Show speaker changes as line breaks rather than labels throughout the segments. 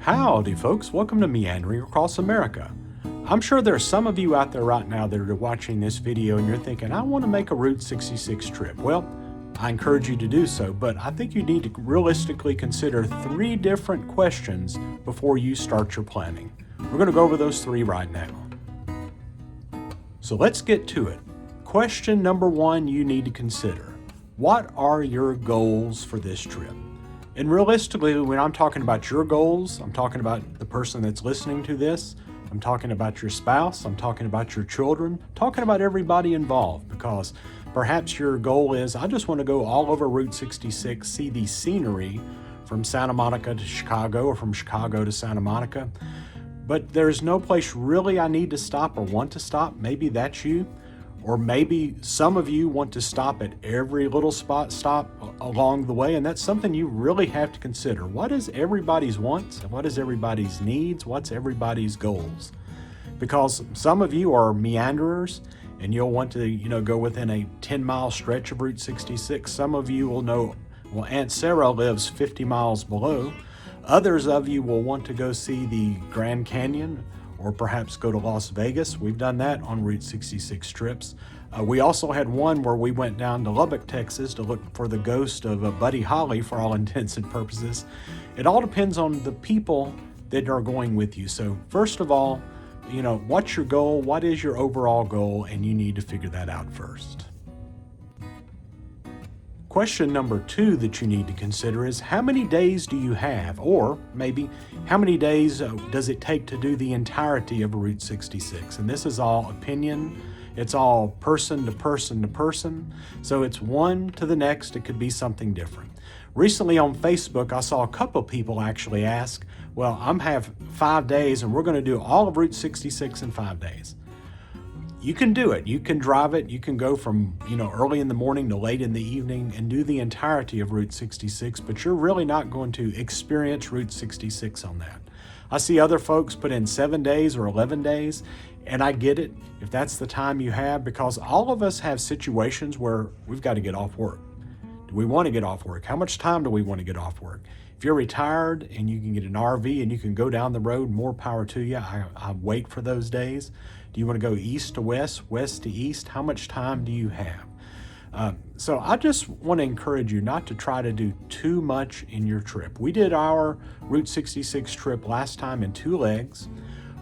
Howdy, folks. Welcome to Meandering Across America. I'm sure there are some of you out there right now that are watching this video and you're thinking, I want to make a Route 66 trip. Well, I encourage you to do so, but I think you need to realistically consider 3 different questions before you start your planning. We're going to go over those 3 right now. So let's get to it. Question number 1 you need to consider. What are your goals for this trip? And realistically, when I'm talking about your goals, I'm talking about the person that's listening to this. I'm talking about your spouse. I'm talking about your children. I'm talking about everybody involved, because perhaps your goal is, I just want to go all over Route 66, see the scenery from Santa Monica to Chicago or from Chicago to Santa Monica. But there's no place really I need to stop or want to stop. Maybe that's you. Or maybe some of you want to stop at every little stop along the way, and that's something you really have to consider. What is everybody's wants? What is everybody's needs? What's everybody's goals? Because some of you are meanderers, and you'll want to, go within a 10-mile stretch of Route 66. Some of you will know, well, Aunt Sarah lives 50 miles below. Others of you will want to go see the Grand Canyon, or perhaps go to Las Vegas. We've done that on Route 66 trips. We also had one where we went down to Lubbock, Texas to look for the ghost of Buddy Holly for all intents and purposes. It all depends on the people that are going with you. So first of all, what's your goal? What is your overall goal? And you need to figure that out first. Question number 2 that you need to consider is, how many days do you have? Or maybe, how many days does it take to do the entirety of Route 66? And this is all opinion. It's all person to person to person. So it's one to the next. It could be something different. Recently on Facebook, I saw a couple people actually ask, well, I'm have 5 days and we're going to do all of Route 66 in 5 days. You can do it. You can drive it. You can go from, early in the morning to late in the evening and do the entirety of Route 66, but you're really not going to experience Route 66 on that. I see other folks put in 7 days or 11 days, and I get it if that's the time you have, because all of us have situations where we've got to get off work. Do we want to get off work? How much time do we want to get off work? If you're retired and you can get an RV and you can go down the road, more power to you. I wait for those days. Do you want to go east to west, west to east? How much time do you have? So I just want to encourage you not to try to do too much in your trip. We did our Route 66 trip last time in 2 legs,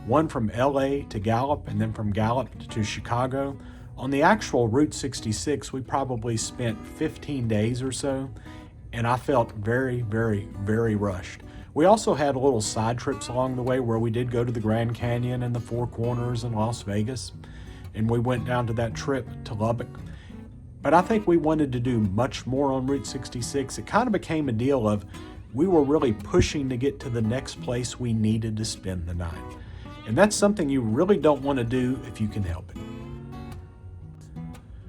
one from LA to Gallup and then from Gallup to Chicago. On the actual Route 66, we probably spent 15 days or so, and I felt very, very, very rushed. We also had little side trips along the way where we did go to the Grand Canyon and the Four Corners and Las Vegas, and we went down to that trip to Lubbock. But I think we wanted to do much more on Route 66. It kind of became a deal of we were really pushing to get to the next place we needed to spend the night. And that's something you really don't want to do if you can help it.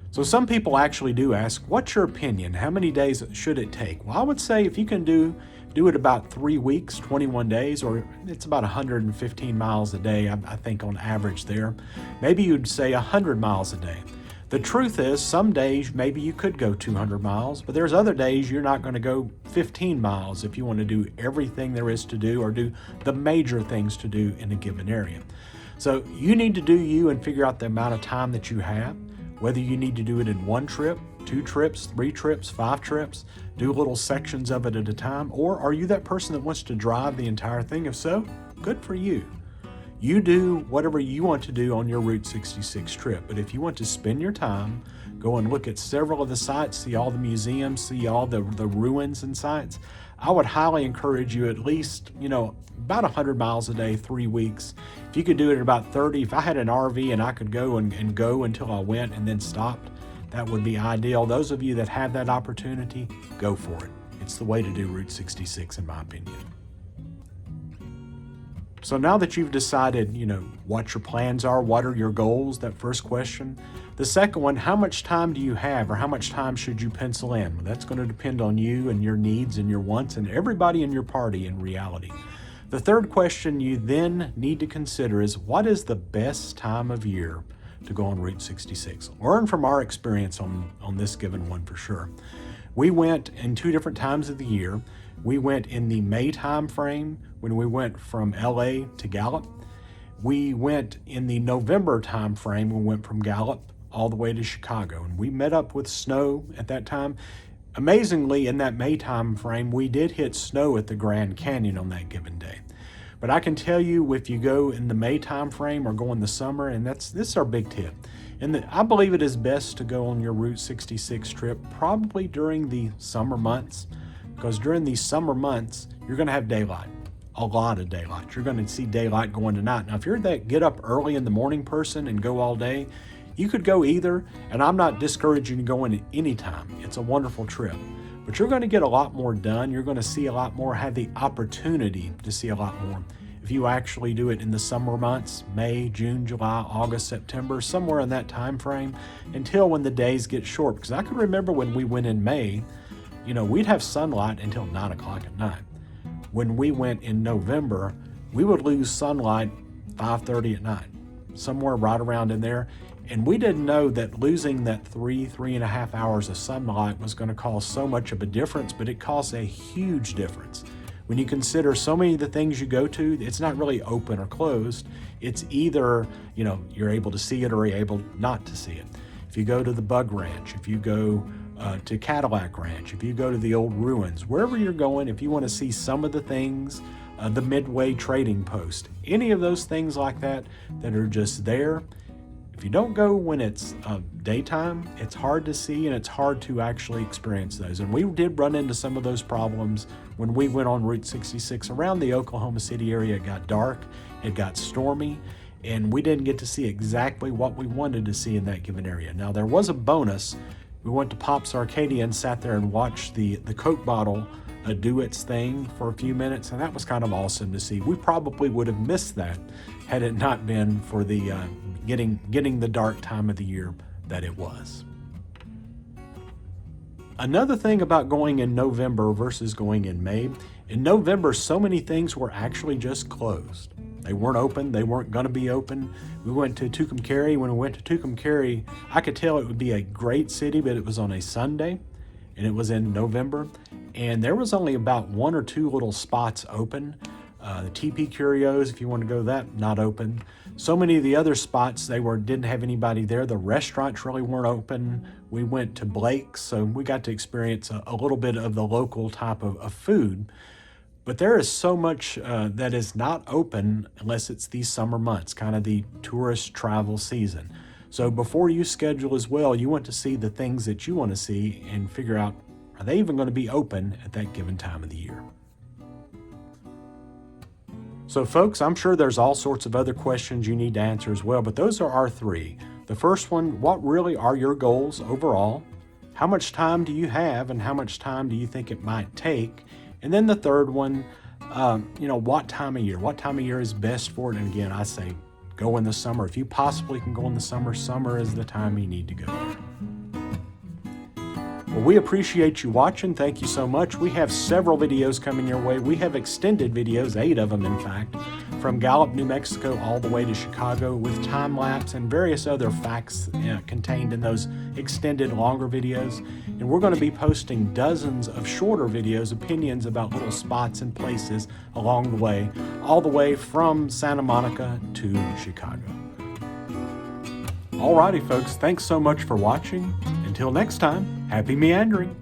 So some people actually do ask, what's your opinion? How many days should it take? Well, I would say if you can do it about 3 weeks, 21 days, or it's about 115 miles a day, I think on average there. Maybe you'd say 100 miles a day. The truth is, some days maybe you could go 200 miles, but there's other days you're not going to go 15 miles if you want to do everything there is to do or do the major things to do in a given area. So you need to do you and figure out the amount of time that you have, whether you need to do it in 1 trip, 2 trips, 3 trips, 5 trips, do little sections of it at a time, or are you that person that wants to drive the entire thing? If so, good for you. You do whatever you want to do on your Route 66 trip, but if you want to spend your time, go and look at several of the sites, see all the museums, see all the ruins and sites, I would highly encourage you at least, about 100 miles a day, 3 weeks. If you could do it at about 30, if I had an RV and I could go and go until I went and then stopped, that would be ideal. Those of you that have that opportunity, go for it. It's the way to do Route 66 in my opinion. So now that you've decided, what your plans are, what are your goals, that first question. The second one, how much time do you have, or how much time should you pencil in? Well, that's going to depend on you and your needs and your wants and everybody in your party in reality. The third question you then need to consider is, what is the best time of year to go on Route 66? Learn from our experience on this given one for sure. We went in 2 different times of the year. We went in the May time frame when we went from LA to Gallup. We went in the November time frame. We went from Gallup all the way to Chicago, and we met up with snow at that time. Amazingly, in that May time frame, we did hit snow at the Grand Canyon on that given day. But I can tell you, if you go in the May time frame or go in the summer, and this is our big tip, and I believe it is best to go on your Route 66 trip probably during the summer months, because during these summer months, you're going to have daylight, a lot of daylight. You're going to see daylight going to night. Now, if you're that get up early in the morning person and go all day, you could go either, and I'm not discouraging you going at any time. It's a wonderful trip. But you're going to get a lot more done. You're going to see a lot more, have the opportunity to see a lot more. If you actually do it in the summer months, May, June, July, August, September, somewhere in that time frame, until when the days get short. Because I can remember when we went in May, we'd have sunlight until 9 o'clock at night. When we went in November, we would lose sunlight 5:30 at night, somewhere right around in there. And we didn't know that losing that 3.5 hours of sunlight was going to cause so much of a difference, but it caused a huge difference. When you consider so many of the things you go to, it's not really open or closed. It's either, you're able to see it or you're able not to see it. If you go to the Bug Ranch, if you go to Cadillac Ranch, if you go to the old ruins, wherever you're going, if you want to see some of the things, the Midway Trading Post, any of those things like that are just there. If you don't go when it's daytime, it's hard to see and it's hard to actually experience those. And we did run into some of those problems when we went on Route 66 around the Oklahoma City area. It got dark, it got stormy, and we didn't get to see exactly what we wanted to see in that given area. Now, there was a bonus. We went to Pop's Arcadia and sat there and watched the Coke bottle do its thing for a few minutes, and that was kind of awesome to see. We probably would have missed that had it not been for the getting the dark time of the year that it was. Another thing about going in November versus going in May, in November, so many things were actually just closed. They weren't open. They weren't going to be open. We went to Tucumcari. When we went to Tucumcari, I could tell it would be a great city, but it was on a Sunday, and it was in November, and there was only about 1 or 2 little spots open. The TP Curios, if you want to go that, not open. So many of the other spots, didn't have anybody there. The restaurants really weren't open. We went to Blake's, so we got to experience a little bit of the local type of food. But there is so much that is not open unless it's these summer months, kind of the tourist travel season. So before you schedule as well, you want to see the things that you want to see and figure out, are they even going to be open at that given time of the year? So folks, I'm sure there's all sorts of other questions you need to answer as well, but those are our 3. The first one, what really are your goals overall? How much time do you have and how much time do you think it might take? And then the third one, what time of year? What time of year is best for it? And again, I say go in the summer. If you possibly can go in the summer, summer is the time you need to go there. Well, we appreciate you watching. Thank you so much. We have several videos coming your way. We have extended videos, 8 of them in fact, from Gallup, New Mexico all the way to Chicago with time-lapse and various other facts contained in those extended longer videos. And we're going to be posting dozens of shorter videos, opinions about little spots and places along the way, all the way from Santa Monica to Chicago. Alrighty folks, thanks so much for watching. Until next time, happy meandering.